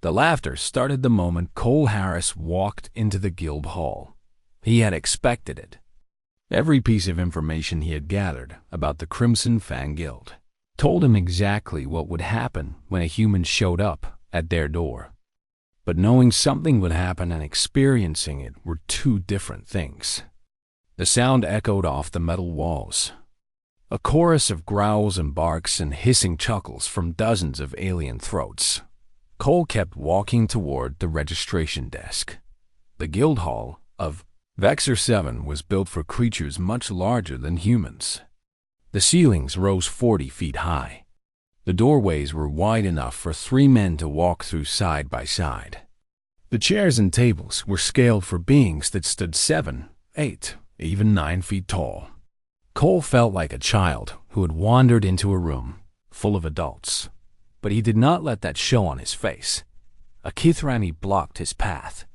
The laughter started the moment Cole Harris walked into the guild hall. He had expected it. Every piece of information he had gathered about the Crimson Fang Guild told him exactly what would happen when a human showed up at their door. But knowing something would happen and experiencing it were two different things. The sound echoed off the metal walls. A chorus of growls and barks and hissing chuckles from dozens of alien throats. Cole kept walking toward the registration desk. The guild hall of Vexor 7 was built for creatures much larger than humans. The ceilings rose 40 feet high. The doorways were wide enough for 3 men to walk through side by side. The chairs and tables were scaled for beings that stood 7, 8, even 9 feet tall. Cole felt like a child who had wandered into a room full of adults, but he did not let that show on his face. A Kithrani blocked his path.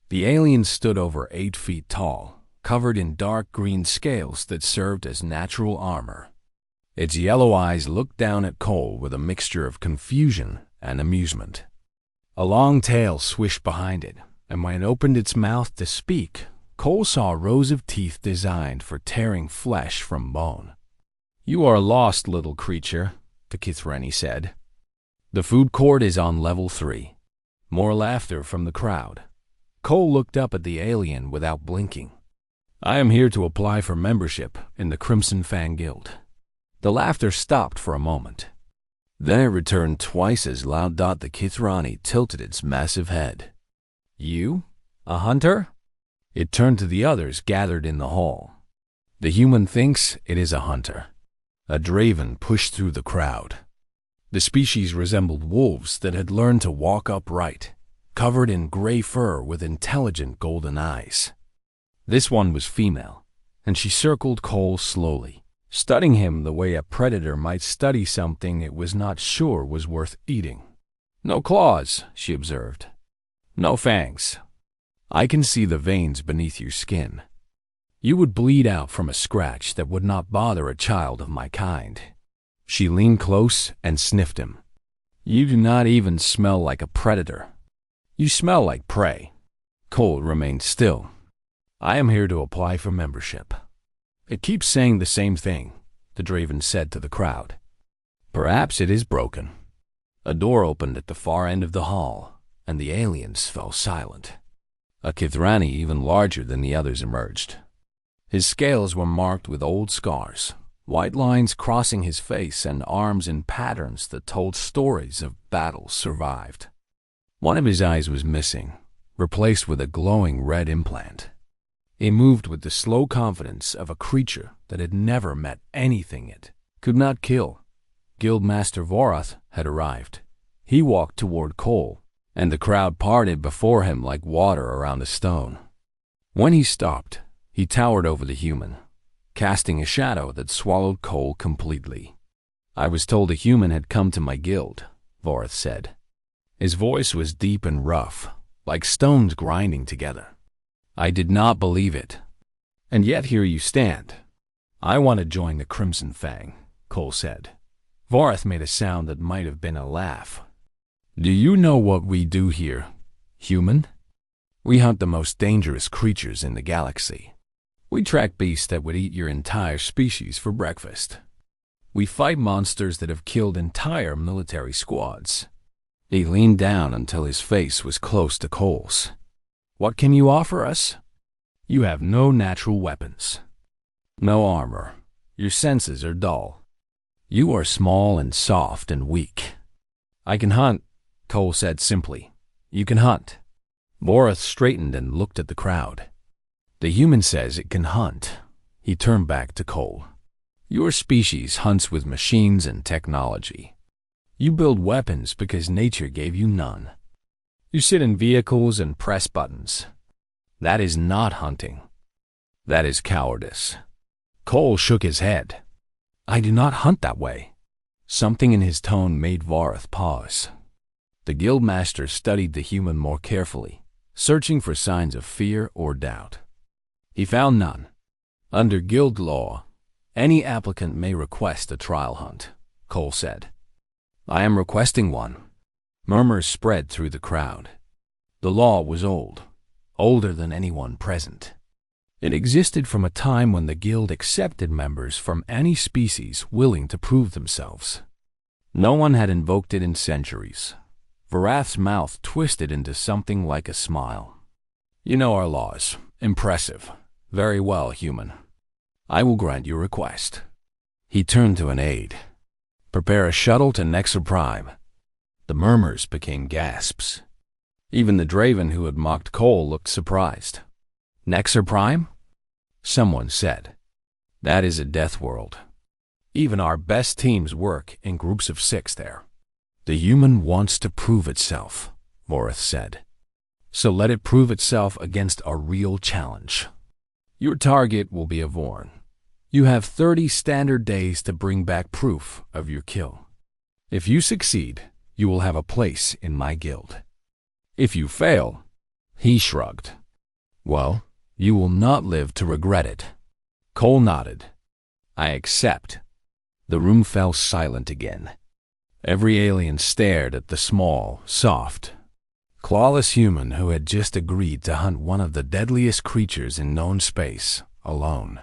The alien stood over 8 feet tall, covered in dark green scales that served as natural armor. Its yellow eyes looked down at Cole with a mixture of confusion and amusement. A long tail swished behind it, and when it opened its mouth to speak, Cole saw rows of teeth designed for tearing flesh from bone. "You are lost, little creature," the Kithrani said. "The food court is on level 3. More laughter from the crowd. Cole looked up at the alien without blinking. "I am here to apply for membership in the Crimson Fang Guild." The laughter stopped for a moment. Then it returned twice as loud. The Kithrani tilted its massive head. "You? A hunter?" It turned to the others gathered in the hall. "The human thinks it is a hunter." A draven pushed through the crowd. The species resembled wolves that had learned to walk upright, covered in gray fur with intelligent golden eyes. This one was female, and she circled Cole slowly, studying him the way a predator might study something it was not sure was worth eating. "No claws," she observed. "No fangs. I can see the veins beneath your skin. You would bleed out from a scratch that would not bother a child of my kind." She leaned close and sniffed him. "You do not even smell like a predator. You smell like prey." Cole remained still. "I am here to apply for membership." "It keeps saying the same thing," the draven said to the crowd. "Perhaps it is broken." A door opened at the far end of the hall, and the aliens fell silent. A Kithrani even larger than the others emerged. His scales were marked with old scars, white lines crossing his face and arms in patterns that told stories of battles survived. One of his eyes was missing, replaced with a glowing red implant. He moved with the slow confidence of a creature that had never met anything it could not kill. Guildmaster Vorath had arrived. He walked toward Cole, and the crowd parted before him like water around a stone. When he stopped, he towered over the human, casting a shadow that swallowed Cole completely. "I was told a human had come to my guild," Vorath said. His voice was deep and rough, like stones grinding together. "I did not believe it. And yet here you stand." "I want to join the Crimson Fang," Cole said. Vorath made a sound that might have been a laugh. "Do you know what we do here, human? We hunt the most dangerous creatures in the galaxy. We track beasts that would eat your entire species for breakfast. We fight monsters that have killed entire military squads." He leaned down until his face was close to Cole's. "What can you offer us?" "You have no natural weapons. No armor. Your senses are dull. You are small and soft and weak." "I can hunt," Cole said simply. "You can hunt." Vorath straightened and looked at the crowd. "The human says it can hunt." He turned back to Cole. "Your species hunts with machines and technology. You build weapons because nature gave you none. You sit in vehicles and press buttons. That is not hunting. That is cowardice." Cole shook his head. "I do not hunt that way." Something in his tone made Vorath pause. The guildmaster studied the human more carefully, searching for signs of fear or doubt. He found none. "Under guild law, any applicant may request a trial hunt," Cole said. "I am requesting one." Murmurs spread through the crowd. The law was old, older than anyone present. It existed from a time when the guild accepted members from any species willing to prove themselves. No one had invoked it in centuries. Varath's mouth twisted into something like a smile. You know our laws. Impressive. Very well, human. I will grant your request. He turned to an aide. Prepare a shuttle to Nexer Prime. The murmurs became gasps. Even the Draven who had mocked Cole looked surprised. Nexer Prime? Someone said. That is a death world. Even our best teams work in groups of 6 there. The human wants to prove itself, Vorith said. So let it prove itself against a real challenge. Your target will be a Vorn. You have 30 standard days to bring back proof of your kill. If you succeed, you will have a place in my guild. If you fail, he shrugged. Well, you will not live to regret it. Cole nodded. I accept. The room fell silent again. Every alien stared at the small, soft, clawless human who had just agreed to hunt one of the deadliest creatures in known space, alone.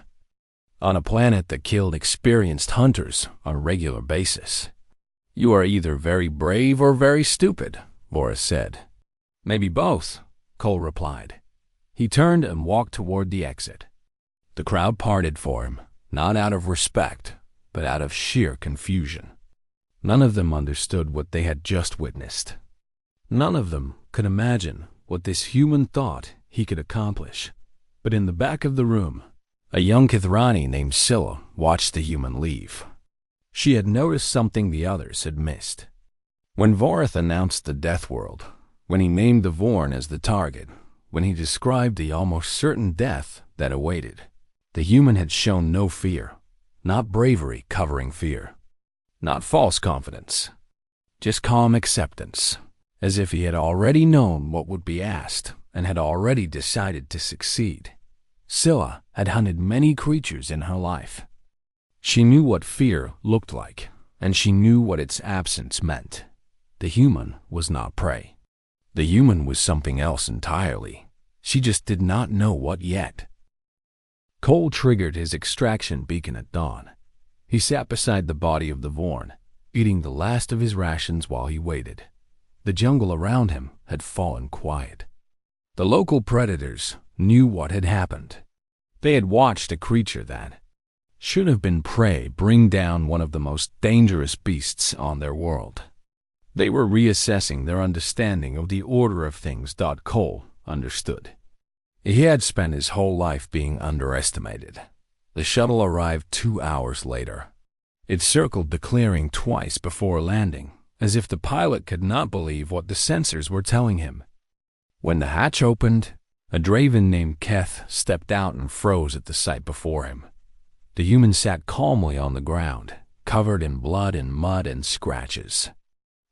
On a planet that killed experienced hunters on a regular basis. You are either very brave or very stupid, Vorith said. Maybe both, Cole replied. He turned and walked toward the exit. The crowd parted for him, not out of respect, but out of sheer confusion. None of them understood what they had just witnessed. None of them could imagine what this human thought he could accomplish. But in the back of the room, a young Kithrani named Scylla watched the human leave. She had noticed something the others had missed. When Vorith announced the death world, when he named the Vorn as the target, when he described the almost certain death that awaited, the human had shown no fear, not bravery covering fear, not false confidence, just calm acceptance, as if he had already known what would be asked and had already decided to succeed. Scylla had hunted many creatures in her life. She knew what fear looked like, and she knew what its absence meant. The human was not prey. The human was something else entirely. She just did not know what yet. Cole triggered his extraction beacon at dawn. He sat beside the body of the Vorn, eating the last of his rations while he waited. The jungle around him had fallen quiet. The local predators knew what had happened. They had watched a creature that should have been prey bring down one of the most dangerous beasts on their world. They were reassessing their understanding of the order of things. Cole understood. He had spent his whole life being underestimated. The shuttle arrived 2 hours later. It circled the clearing twice before landing, as if the pilot could not believe what the sensors were telling him. When the hatch opened, a Draven named Keth stepped out and froze at the sight before him. The human sat calmly on the ground, covered in blood and mud and scratches.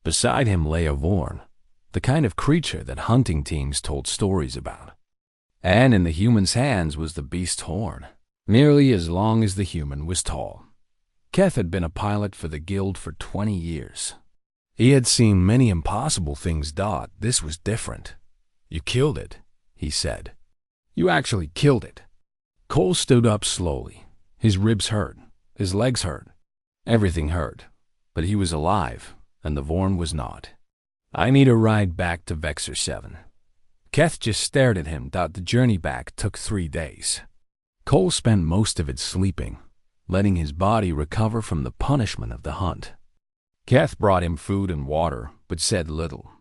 Beside him lay a Vorn, the kind of creature that hunting teams told stories about. And in the human's hands was the beast's horn, nearly as long as the human was tall. Keth had been a pilot for the guild for 20 years. He had seen many impossible things. This was different. You killed it, he said. You actually killed it. Cole stood up slowly. His ribs hurt. His legs hurt. Everything hurt. But he was alive, and the Vorn was not. I need a ride back to Vexor 7. Keth just stared at him. The journey back took 3 days. Cole spent most of it sleeping, letting his body recover from the punishment of the hunt. Keth brought him food and water, but said little.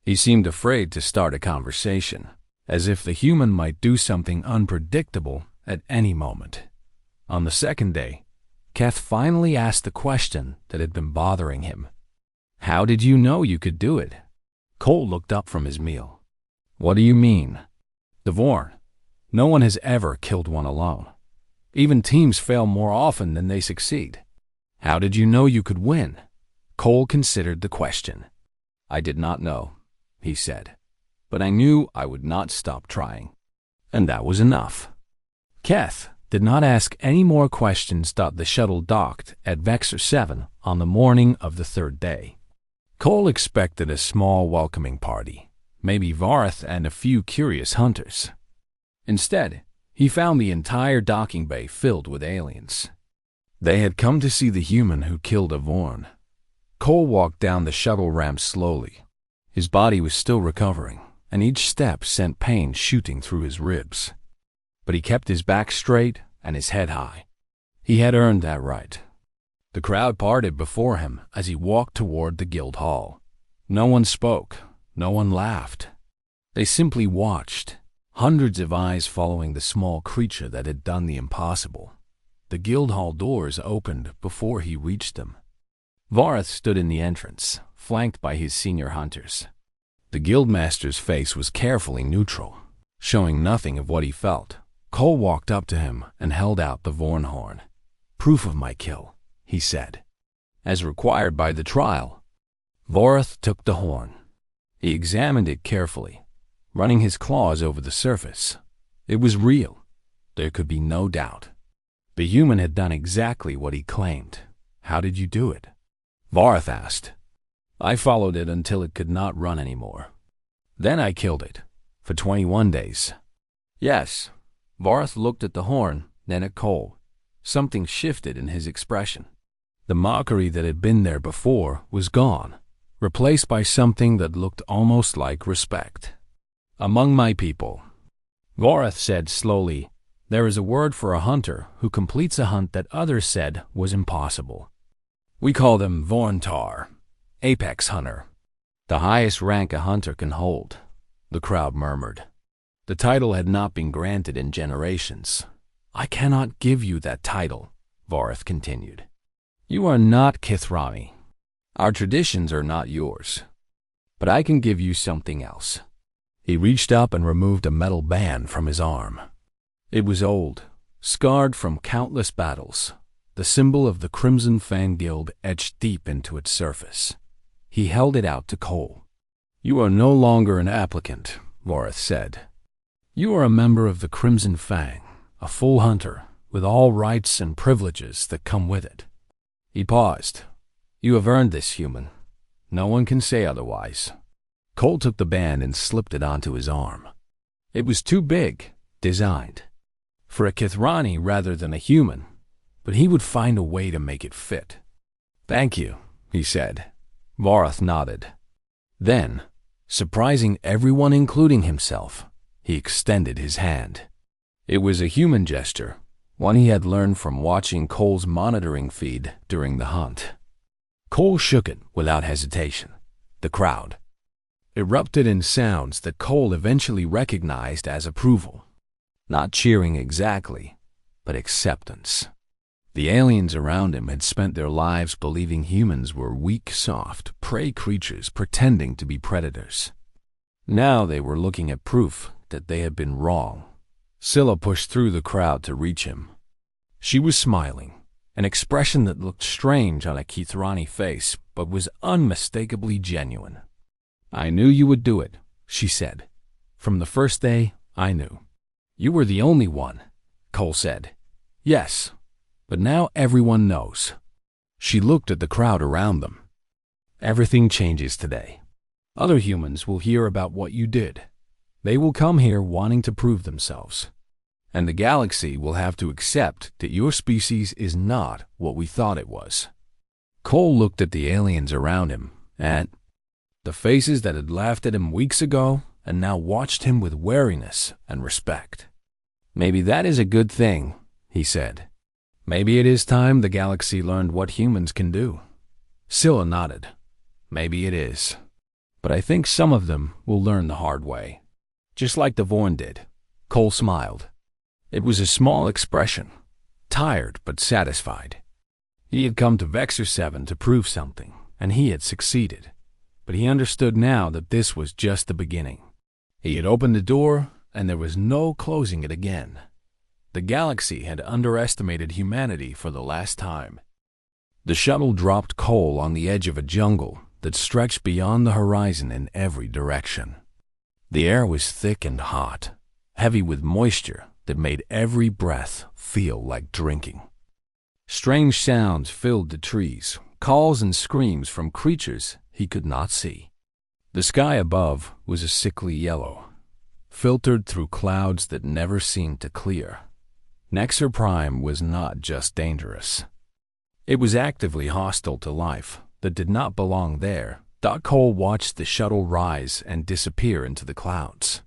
He seemed afraid to start a conversation, as if the human might do something unpredictable at any moment. On the second day, Keth finally asked the question that had been bothering him. How did you know you could do it? Cole looked up from his meal. What do you mean? The Vorn. No one has ever killed one alone. Even teams fail more often than they succeed. How did you know you could win? Cole considered the question. I did not know, he said, but I knew I would not stop trying. And that was enough. Keth did not ask any more questions. The shuttle docked at Vexor 7 on the morning of the 3rd day. Cole expected a small welcoming party, maybe Varth and a few curious hunters. Instead, he found the entire docking bay filled with aliens. They had come to see the human who killed a Vorn. Cole walked down the shuttle ramp slowly. His body was still recovering, and each step sent pain shooting through his ribs. But he kept his back straight and his head high. He had earned that right. The crowd parted before him as he walked toward the guild hall. No one spoke, no one laughed. They simply watched, hundreds of eyes following the small creature that had done the impossible. The guild hall doors opened before he reached them. Varth stood in the entrance, flanked by his senior hunters. The guildmaster's face was carefully neutral, showing nothing of what he felt. Cole walked up to him and held out the Vorn horn. "Proof of my kill," he said. As required by the trial, Varth took the horn. He examined it carefully, running his claws over the surface. It was real. There could be no doubt. The human had done exactly what he claimed. "How did you do it?" Varth asked. "I followed it until it could not run anymore. Then I killed it, for 21 days. "Yes." Varth looked at the horn, then at Cole. Something shifted in his expression. The mockery that had been there before was gone, replaced by something that looked almost like respect. "Among my people," Varth said slowly, "there is a word for a hunter who completes a hunt that others said was impossible. We call them Vorntar, apex hunter. The highest rank a hunter can hold," the crowd murmured. The title had not been granted in generations. "I cannot give you that title," Varth continued. "You are not Kithrani. Our traditions are not yours. But I can give you something else." He reached up and removed a metal band from his arm. It was old, scarred from countless battles, the symbol of the Crimson Fang Guild etched deep into its surface. He held it out to Cole. "You are no longer an applicant," Varth said. "You are a member of the Crimson Fang, a full hunter, with all rights and privileges that come with it." He paused. "You have earned this, human. No one can say otherwise." Cole took the band and slipped it onto his arm. It was too big, designed for a Kithrani rather than a human, but he would find a way to make it fit. "Thank you," he said. Varth nodded. Then, surprising everyone including himself, he extended his hand. It was a human gesture, one he had learned from watching Cole's monitoring feed during the hunt. Cole shook it without hesitation. The crowd erupted in sounds that Cole eventually recognized as approval. Not cheering exactly, but acceptance. The aliens around him had spent their lives believing humans were weak, soft, prey creatures pretending to be predators. Now they were looking at proof that they had been wrong. Scylla pushed through the crowd to reach him. She was smiling, an expression that looked strange on a Kithrani face, but was unmistakably genuine. "I knew you would do it," she said. "From the first day, I knew." "You were the only one," Cole said. "Yes, but now everyone knows." She looked at the crowd around them. "Everything changes today. Other humans will hear about what you did. They will come here wanting to prove themselves. And the galaxy will have to accept that your species is not what we thought it was." Cole looked at the aliens around him, at the faces that had laughed at him weeks ago and now watched him with wariness and respect. "Maybe that is a good thing," he said. "Maybe it is time the galaxy learned what humans can do." Scylla nodded. "Maybe it is. But I think some of them will learn the hard way. Just like the Vorn did." Cole smiled. It was a small expression, tired but satisfied. He had come to Vexor 7 to prove something, and he had succeeded. But he understood now that this was just the beginning. He had opened the door, and there was no closing it again. The galaxy had underestimated humanity for the last time. The shuttle dropped Cole on the edge of a jungle that stretched beyond the horizon in every direction. The air was thick and hot, heavy with moisture that made every breath feel like drinking. Strange sounds filled the trees, calls and screams from creatures he he could not see. The sky above was a sickly yellow, filtered through clouds that never seemed to clear. Nexer Prime was not just dangerous. It was actively hostile to life that did not belong there. Cole watched the shuttle rise and disappear into the clouds.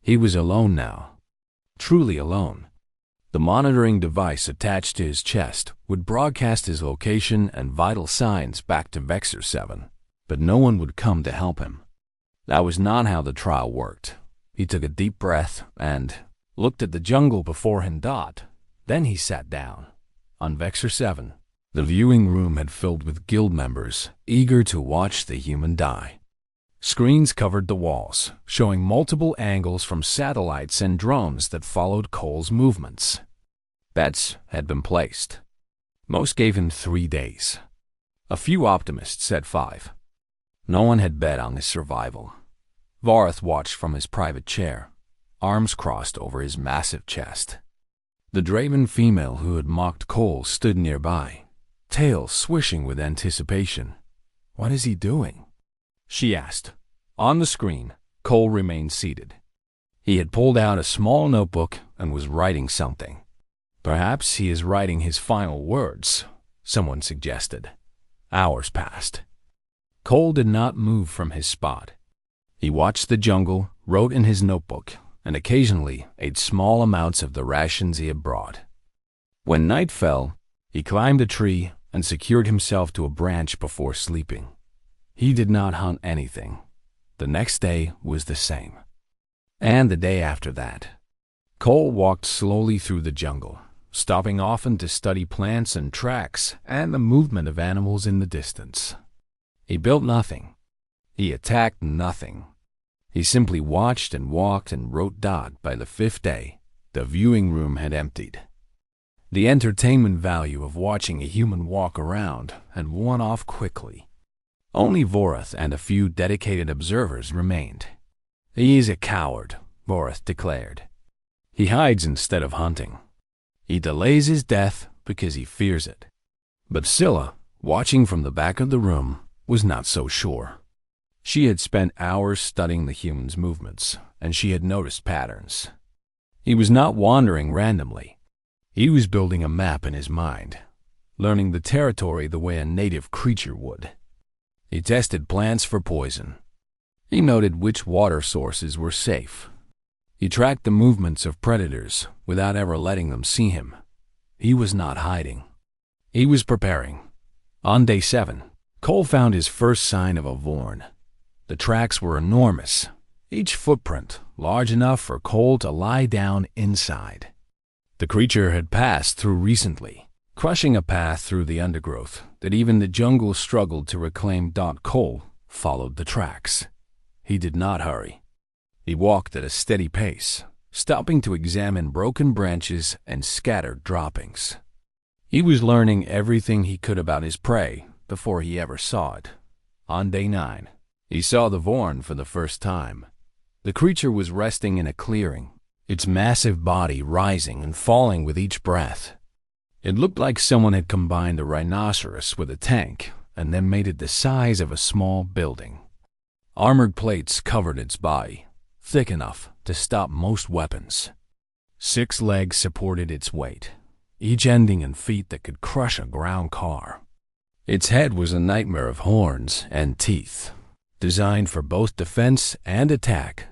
He was alone now. Truly alone. The monitoring device attached to his chest would broadcast his location and vital signs back to Vexor 7, but no one would come to help him. That was not how the trial worked. He took a deep breath and looked at the jungle before him. Then he sat down. On Vexor 7, the viewing room had filled with guild members eager to watch the human die. Screens covered the walls, showing multiple angles from satellites and drones that followed Cole's movements. Bets had been placed. Most gave him 3 days. A few optimists said 5. No one had bet on his survival. Vareth watched from his private chair, arms crossed over his massive chest. The Draven female who had mocked Cole stood nearby, tail swishing with anticipation. "What is he doing?" she asked. On the screen, Cole remained seated. He had pulled out a small notebook and was writing something. "Perhaps he is writing his final words," someone suggested. Hours passed. Cole did not move from his spot. He watched the jungle, wrote in his notebook, and occasionally ate small amounts of the rations he had brought. When night fell, he climbed a tree and secured himself to a branch before sleeping. He did not hunt anything. The next day was the same. And the day after that. Cole walked slowly through the jungle, stopping often to study plants and tracks and the movement of animals in the distance. He built nothing. He attacked nothing. He simply watched and walked and wrote. By the 5th day, the viewing room had emptied. The entertainment value of watching a human walk around had worn off quickly. Only Voreth and a few dedicated observers remained. "He is a coward," Voreth declared. "He hides instead of hunting. He delays his death because he fears it." But Scylla, watching from the back of the room, was not so sure. She had spent hours studying the human's movements, and she had noticed patterns. He was not wandering randomly. He was building a map in his mind, learning the territory the way a native creature would. He tested plants for poison. He noted which water sources were safe. He tracked the movements of predators without ever letting them see him. He was not hiding. He was preparing. On day 7, Cole found his first sign of a Vorn. The tracks were enormous, each footprint large enough for Cole to lie down inside. The creature had passed through recently, crushing a path through the undergrowth that even the jungle struggled to reclaim. Cole followed the tracks. He did not hurry. He walked at a steady pace, stopping to examine broken branches and scattered droppings. He was learning everything he could about his prey before he ever saw it. On day 9, he saw the Vorn for the first time. The creature was resting in a clearing, its massive body rising and falling with each breath. It looked like someone had combined a rhinoceros with a tank and then made it the size of a small building. Armored plates covered its body, thick enough to stop most weapons. 6 legs supported its weight, each ending in feet that could crush a ground car. Its head was a nightmare of horns and teeth, designed for both defense and attack.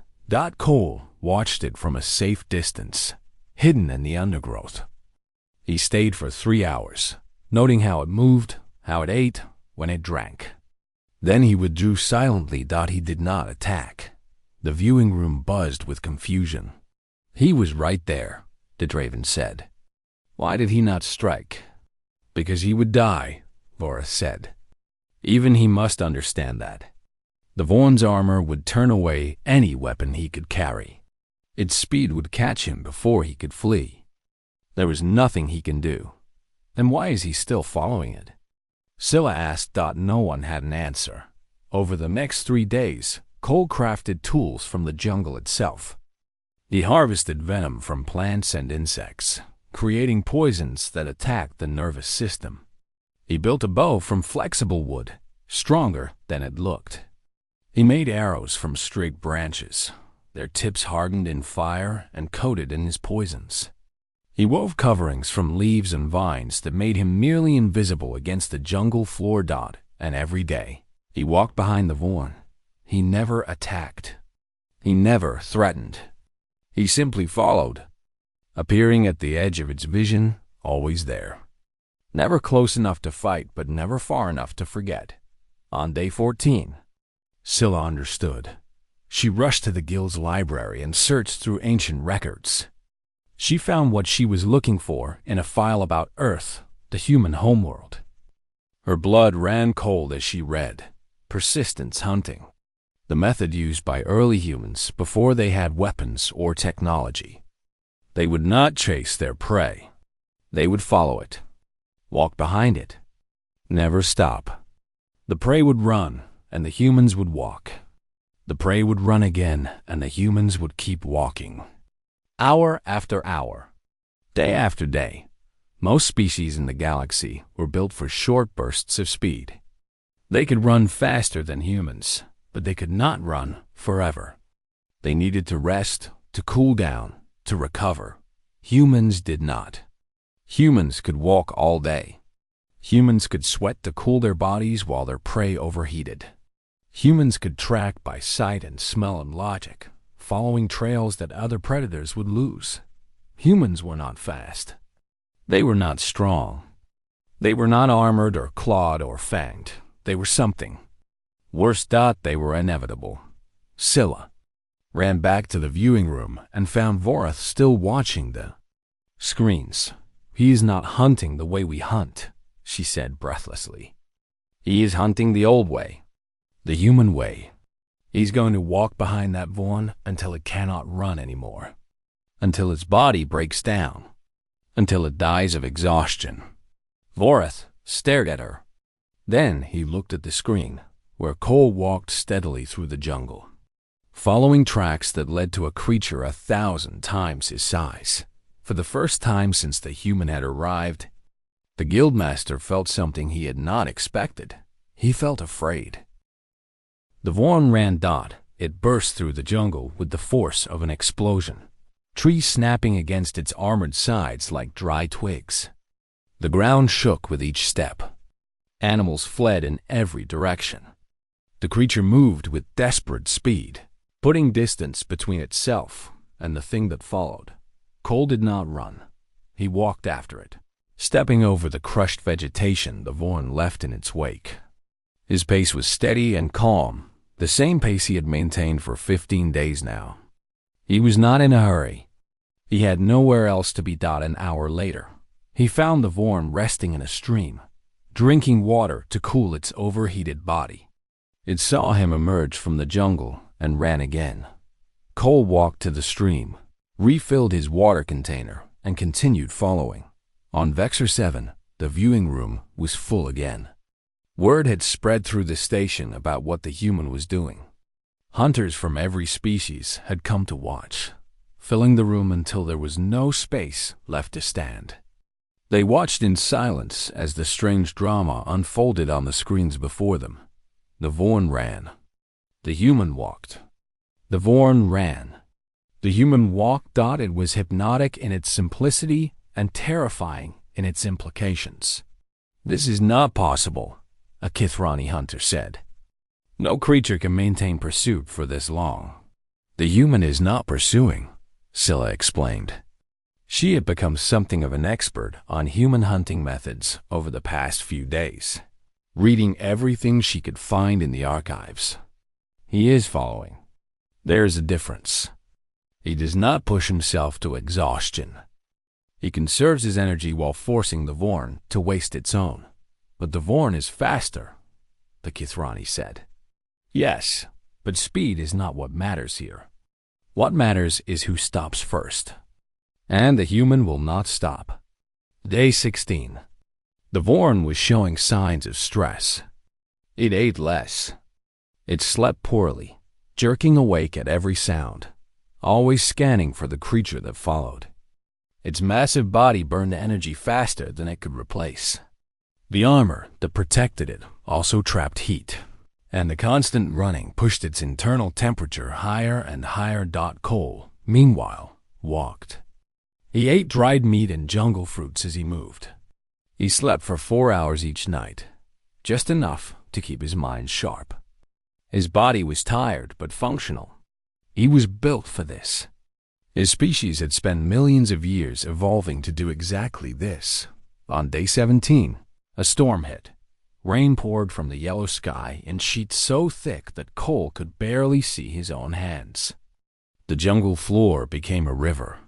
Cole watched it from a safe distance, hidden in the undergrowth. He stayed for 3 hours, noting how it moved, how it ate, when it drank. Then he withdrew silently. He did not attack. The viewing room buzzed with confusion. "He was right there," the Draven said. "Why did he not strike?" "Because he would die," Voreth said. Even he must understand that. The Vorn's armor would turn away any weapon he could carry. Its speed would catch him before he could flee. There was nothing he can do. Then why is he still following it? Scylla asked. No one had an answer. Over the next 3 days, Cole crafted tools from the jungle itself. He harvested venom from plants and insects, creating poisons that attacked the nervous system. He built a bow from flexible wood, stronger than it looked. He made arrows from straight branches, their tips hardened in fire and coated in his poisons. He wove coverings from leaves and vines that made him nearly invisible against the jungle floor. And every day, he walked behind the Vorn. He never attacked. He never threatened. He simply followed, appearing at the edge of its vision, always there. Never close enough to fight, but never far enough to forget. On day 14, Scylla understood. She rushed to the guild's library and searched through ancient records. She found what she was looking for in a file about Earth, the human homeworld. Her blood ran cold as she read. Persistence hunting, the method used by early humans before they had weapons or technology. They would not chase their prey. They would follow it, walk behind it, never stop. The prey would run, and the humans would walk. The prey would run again, and the humans would keep walking. Hour after hour, day after day, most species in the galaxy were built for short bursts of speed. They could run faster than humans, but they could not run forever. They needed to rest, to cool down, to recover. Humans did not. Humans could walk all day. Humans could sweat to cool their bodies while their prey overheated. Humans could track by sight and smell and logic, following trails that other predators would lose. Humans were not fast. They were not strong. They were not armored or clawed or fanged. They were something. Worse, they were inevitable. Scylla ran back to the viewing room and found Vorath still watching the screens. "He is not hunting the way we hunt," she said breathlessly. "He is hunting the old way, the human way. He's going to walk behind that Vorn until it cannot run anymore, until its body breaks down, until it dies of exhaustion." Vorath stared at her. Then he looked at the screen, where Cole walked steadily through the jungle, following tracks that led to a creature 1,000 times his size. For the first time since the human had arrived, the guildmaster felt something he had not expected. He felt afraid. The Vorn ran. It burst through the jungle with the force of an explosion, trees snapping against its armored sides like dry twigs. The ground shook with each step. Animals fled in every direction. The creature moved with desperate speed, putting distance between itself and the thing that followed. Cole did not run. He walked after it, stepping over the crushed vegetation the Vorn left in its wake. His pace was steady and calm, the same pace he had maintained for 15 days now. He was not in a hurry. He had nowhere else to be. An hour later, he found the Vorn resting in a stream, drinking water to cool its overheated body. It saw him emerge from the jungle and ran again. Cole walked to the stream, refilled his water container, and continued following. On Vexor 7, the viewing room was full again. Word had spread through the station about what the human was doing. Hunters from every species had come to watch, filling the room until there was no space left to stand. They watched in silence as the strange drama unfolded on the screens before them. The Vorn ran. The human walked. The Vorn ran. The human walked. It was hypnotic in its simplicity and terrifying in its implications. "This is not possible," a Kithrani hunter said. "No creature can maintain pursuit for this long." "The human is not pursuing," Scylla explained. She had become something of an expert on human hunting methods over the past few days, reading everything she could find in the archives. "He is following. There is a difference. He does not push himself to exhaustion. He conserves his energy while forcing the Vorn to waste its own. But the Vorn is faster," the Kithrani said. "Yes, but speed is not what matters here. What matters is who stops first. And the human will not stop." Day 16. The Vorn was showing signs of stress. It ate less. It slept poorly, jerking awake at every sound, always scanning for the creature that followed. Its massive body burned energy faster than it could replace. The armor that protected it also trapped heat, and the constant running pushed its internal temperature higher and higher. Cole, meanwhile, walked. He ate dried meat and jungle fruits as he moved. He slept for 4 hours each night, just enough to keep his mind sharp. His body was tired but functional. He was built for this. His species had spent millions of years evolving to do exactly this. On day 17, a storm hit. Rain poured from the yellow sky in sheets so thick that Cole could barely see his own hands. The jungle floor became a river.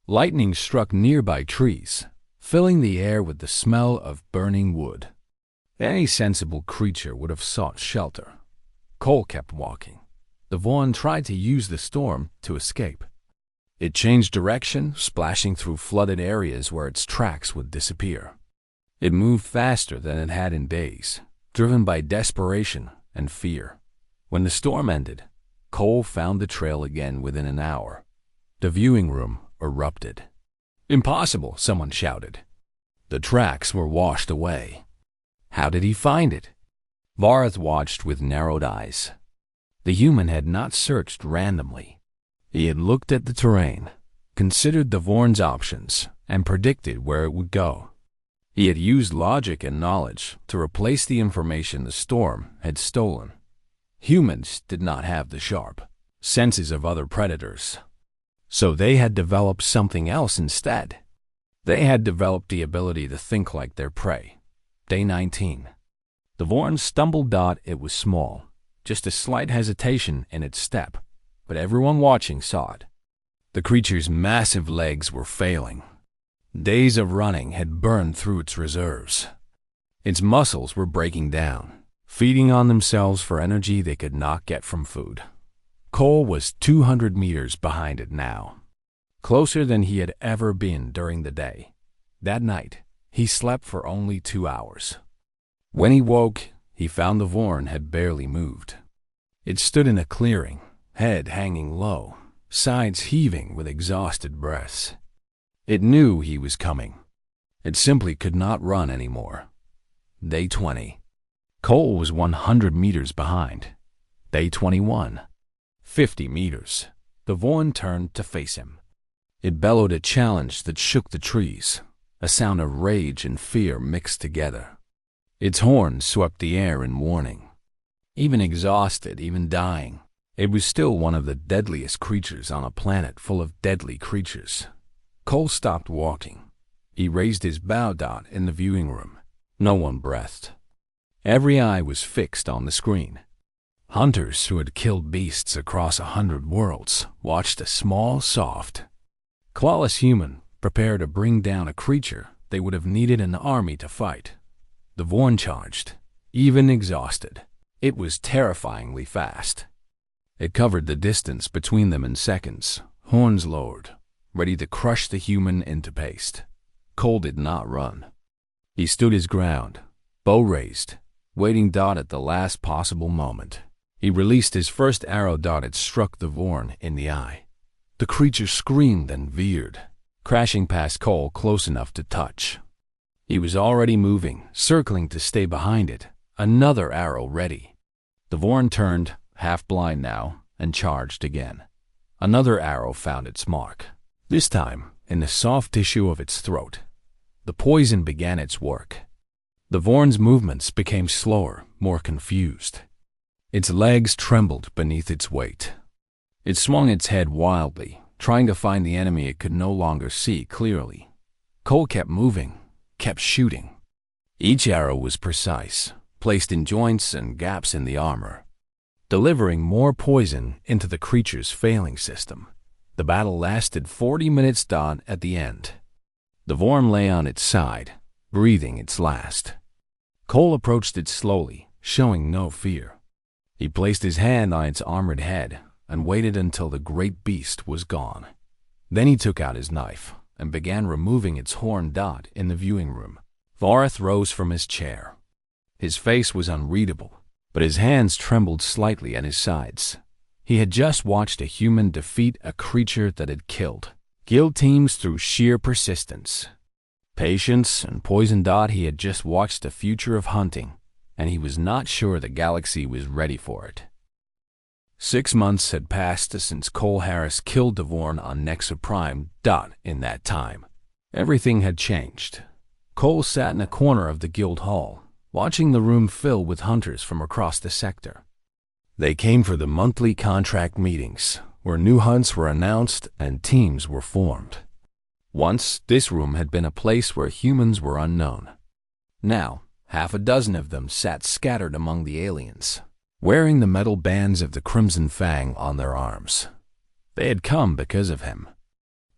Lightning struck nearby trees, filling the air with the smell of burning wood. Any sensible creature would have sought shelter. Cole kept walking. The Vaughn tried to use the storm to escape. It changed direction, splashing through flooded areas where its tracks would disappear. It moved faster than it had in days, driven by desperation and fear. When the storm ended, Cole found the trail again within an hour. The viewing room erupted. "Impossible!" someone shouted. The tracks were washed away. How did he find it? Vareth watched with narrowed eyes. The human had not searched randomly. He had looked at the terrain, considered the Vorn's options, and predicted where it would go. He had used logic and knowledge to replace the information the storm had stolen. Humans did not have the sharp senses of other predators, so they had developed something else instead. They had developed the ability to think like their prey. Day 19. The Vorn stumbled. It was small, just a slight hesitation in its step, but everyone watching saw it. The creature's massive legs were failing. Days of running had burned through its reserves. Its muscles were breaking down, feeding on themselves for energy they could not get from food. Cole was 200 meters behind it now, closer than he had ever been during the day. That night, he slept for only 2 hours. When he woke, he found the Vorn had barely moved. It stood in a clearing, head hanging low, sides heaving with exhausted breaths. It knew he was coming. It simply could not run anymore. Day 20. Cole was 100 meters behind. Day 21. 50 meters. The Vorn turned to face him. It bellowed a challenge that shook the trees, a sound of rage and fear mixed together. Its horns swept the air in warning. Even exhausted, even dying, it was still one of the deadliest creatures on a planet full of deadly creatures. Cole stopped walking. He raised his bow. In the viewing room. No one breathed. Every eye was fixed on the screen. Hunters who had killed beasts across 100 worlds watched a small, soft, clawless human prepare to bring down a creature they would have needed an army to fight. The Vorn charged, even exhausted. It was terrifyingly fast. It covered the distance between them in seconds, horns lowered, ready to crush the human into paste. Cole did not run. He stood his ground, bow raised, waiting. At the last possible moment, he released his first arrow. It struck the Vorn in the eye. The creature screamed and veered, crashing past Cole close enough to touch. He was already moving, circling to stay behind it, another arrow ready. The Vorn turned, half blind now, and charged again. Another arrow found its mark. This time, in the soft tissue of its throat. The poison began its work. The Vorn's movements became slower, more confused. Its legs trembled beneath its weight. It swung its head wildly, trying to find the enemy it could no longer see clearly. Cole kept moving, kept shooting. Each arrow was precise, placed in joints and gaps in the armor, delivering more poison into the creature's failing system. The battle lasted 40 minutes. At the end, the Vorn lay on its side, breathing its last. Cole approached it slowly, showing no fear. He placed his hand on its armored head and waited until the great beast was gone. Then he took out his knife and began removing its horn. In the viewing room, Vareth rose from his chair. His face was unreadable, but his hands trembled slightly at his sides. He had just watched a human defeat a creature that had killed teams through sheer persistence. Patience and Poison Dot, he had just watched the future of hunting, and he was not sure the galaxy was ready for it. 6 months had passed since Cole Harris killed Devorn on Nexa Prime. In that time, everything had changed. Cole sat in a corner of the guild hall, watching the room fill with hunters from across the sector. They came for the monthly contract meetings, where new hunts were announced and teams were formed. Once, this room had been a place where humans were unknown. Now, half a dozen of them sat scattered among the aliens, wearing the metal bands of the Crimson Fang on their arms. They had come because of him.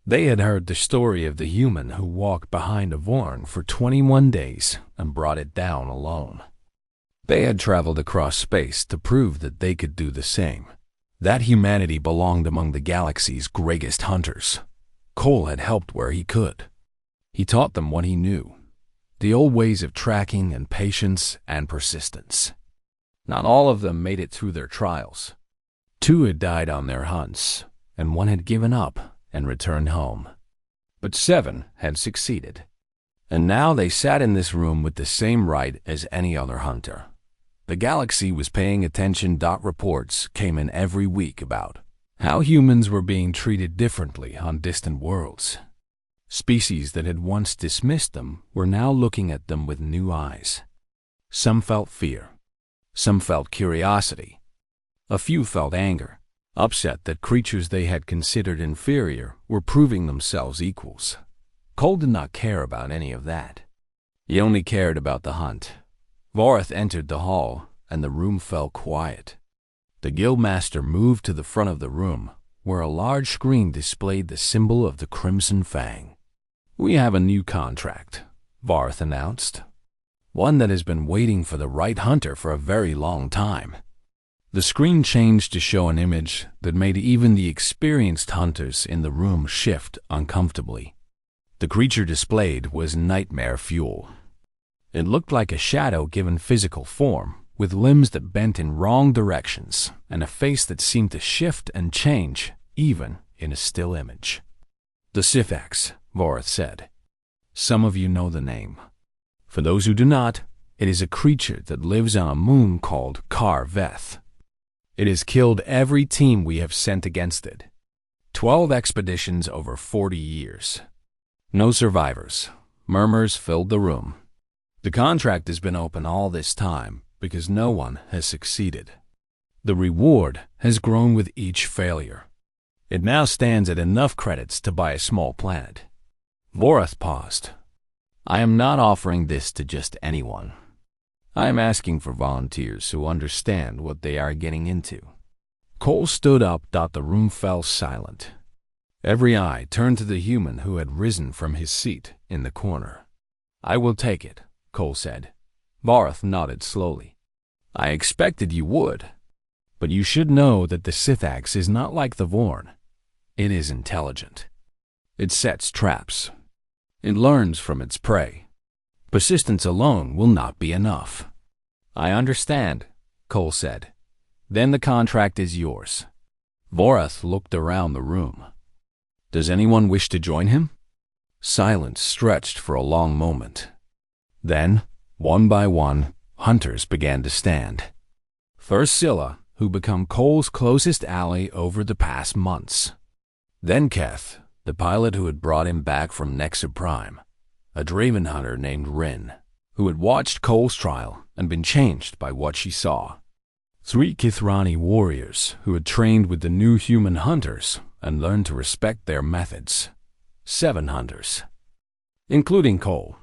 They had heard the story of the human who walked behind a Vorn for 21 days and brought it down alone. They had traveled across space to prove that they could do the same, that humanity belonged among the galaxy's greatest hunters. Cole had helped where he could. He taught them what he knew, the old ways of tracking and patience and persistence. Not all of them made it through their trials. 2 had died on their hunts, and 1 had given up and returned home. But 7 had succeeded. And now they sat in this room with the same right as any other hunter. The galaxy was paying attention. Reports came in every week about how humans were being treated differently on distant worlds. Species that had once dismissed them were now looking at them with new eyes. Some felt fear. Some felt curiosity. A few felt anger, upset that creatures they had considered inferior were proving themselves equals. Cole did not care about any of that. He only cared about the hunt. Vorath entered the hall, and the room fell quiet. The guildmaster moved to the front of the room, where a large screen displayed the symbol of the Crimson Fang. "We have a new contract," Vorath announced. "One that has been waiting for the right hunter for a very long time." The screen changed to show an image that made even the experienced hunters in the room shift uncomfortably. The creature displayed was nightmare fuel. It looked like a shadow given physical form, with limbs that bent in wrong directions and a face that seemed to shift and change, even in a still image. "The Siphax," Vorath said. "Some of you know the name. For those who do not, it is a creature that lives on a moon called Kar Veth. It has killed every team we have sent against it. 12 expeditions over 40 years. No survivors." Murmurs filled the room. "The contract has been open all this time because no one has succeeded. The reward has grown with each failure. It now stands at enough credits to buy a small planet." Vorath paused. "I am not offering this to just anyone. I am asking for volunteers who understand what they are getting into." Cole stood up. The room fell silent. Every eye turned to the human who had risen from his seat in the corner. "I will take it," Cole said. Vorath nodded slowly. "I expected you would. But you should know that the Sithax is not like the Vorn. It is intelligent. It sets traps. It learns from its prey. Persistence alone will not be enough." "I understand," Cole said. "Then the contract is yours." Vorath looked around the room. "Does anyone wish to join him?" Silence stretched for a long moment. Then, one by one, hunters began to stand. First Scylla, who became Cole's closest ally over the past months. Then Keth, the pilot who had brought him back from Nexa Prime. A Draven hunter named Rin, who had watched Cole's trial and been changed by what she saw. 3 Kithrani warriors who had trained with the new human hunters and learned to respect their methods. 7 hunters, including Cole,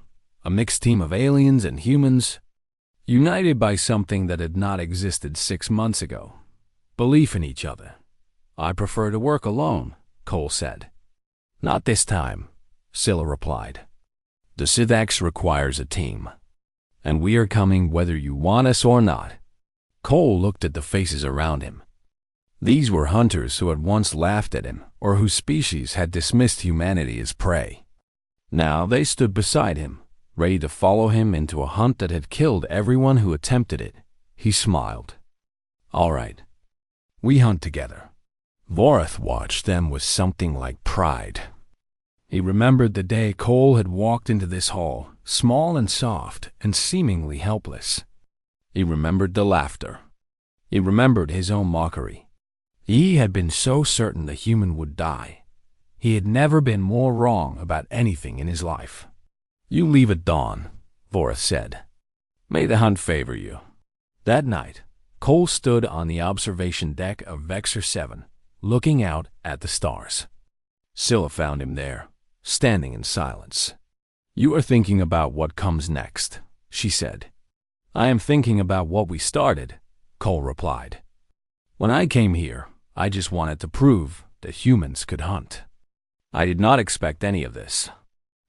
a mixed team of aliens and humans, united by something that had not existed 6 months ago: belief in each other. "I prefer to work alone," Cole said. "Not this time," Scylla replied. "The Sithax requires a team, and we are coming whether you want us or not." Cole looked at the faces around him. These were hunters who had once laughed at him or whose species had dismissed humanity as prey. Now they stood beside him, ready to follow him into a hunt that had killed everyone who attempted it. He smiled. "All right, we hunt together." Vorath watched them with something like pride. He remembered the day Cole had walked into this hall, small and soft and seemingly helpless. He remembered the laughter. He remembered his own mockery. He had been so certain the human would die. He had never been more wrong about anything in his life. "You leave at dawn," Vorith said. "May the hunt favor you." That night, Cole stood on the observation deck of Vexor 7, looking out at the stars. Scylla found him there, standing in silence. "You are thinking about what comes next," she said. "I am thinking about what we started," Cole replied. "When I came here, I just wanted to prove that humans could hunt. I did not expect any of this."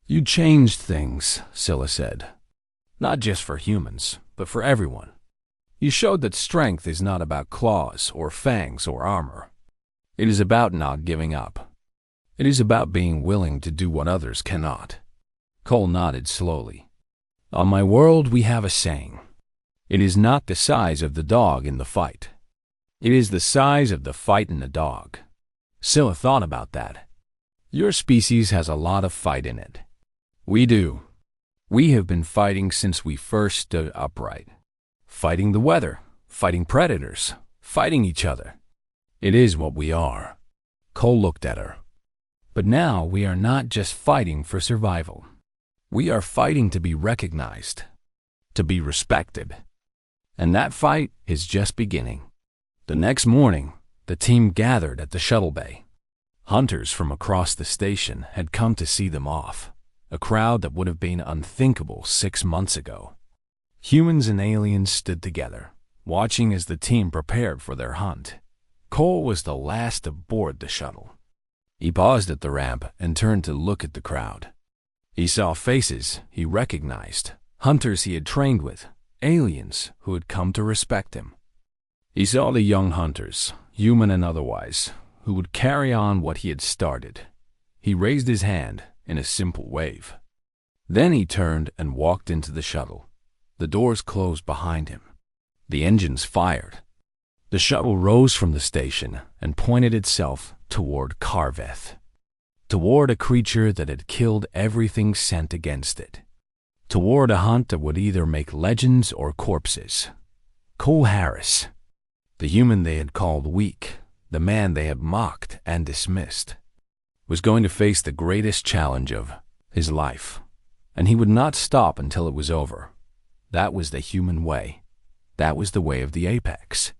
"You changed things," Scylla said. "Not just for humans, but for everyone. You showed that strength is not about claws or fangs or armor. It is about not giving up. It is about being willing to do what others cannot." Cole nodded slowly. "On my world we have a saying. It is not the size of the dog in the fight. It is the size of the fight in the dog." Scylla thought about that. "Your species has a lot of fight in it. We do. We have been fighting since we first stood upright. Fighting the weather, fighting predators, fighting each other. It is what we are." Cole looked at her. "But now we are not just fighting for survival. We are fighting to be recognized, to be respected. And that fight is just beginning." The next morning, the team gathered at the shuttle bay. Hunters from across the station had come to see them off, a crowd that would have been unthinkable 6 months ago. Humans and aliens stood together, watching as the team prepared for their hunt. Cole was the last to board the shuttle. He paused at the ramp and turned to look at the crowd. He saw faces he recognized, hunters he had trained with, aliens who had come to respect him. He saw the young hunters, human and otherwise, who would carry on what he had started. He raised his hand in a simple wave. Then he turned and walked into the shuttle. The doors closed behind him. The engines fired. The shuttle rose from the station and pointed itself toward Karveth, toward a creature that had killed everything sent against it, toward a hunt that would either make legends or corpses. Cole Harris, the human they had called weak, the man they had mocked and dismissed, was going to face the greatest challenge of his life, and he would not stop until it was over. That was the human way. That was the way of the apex.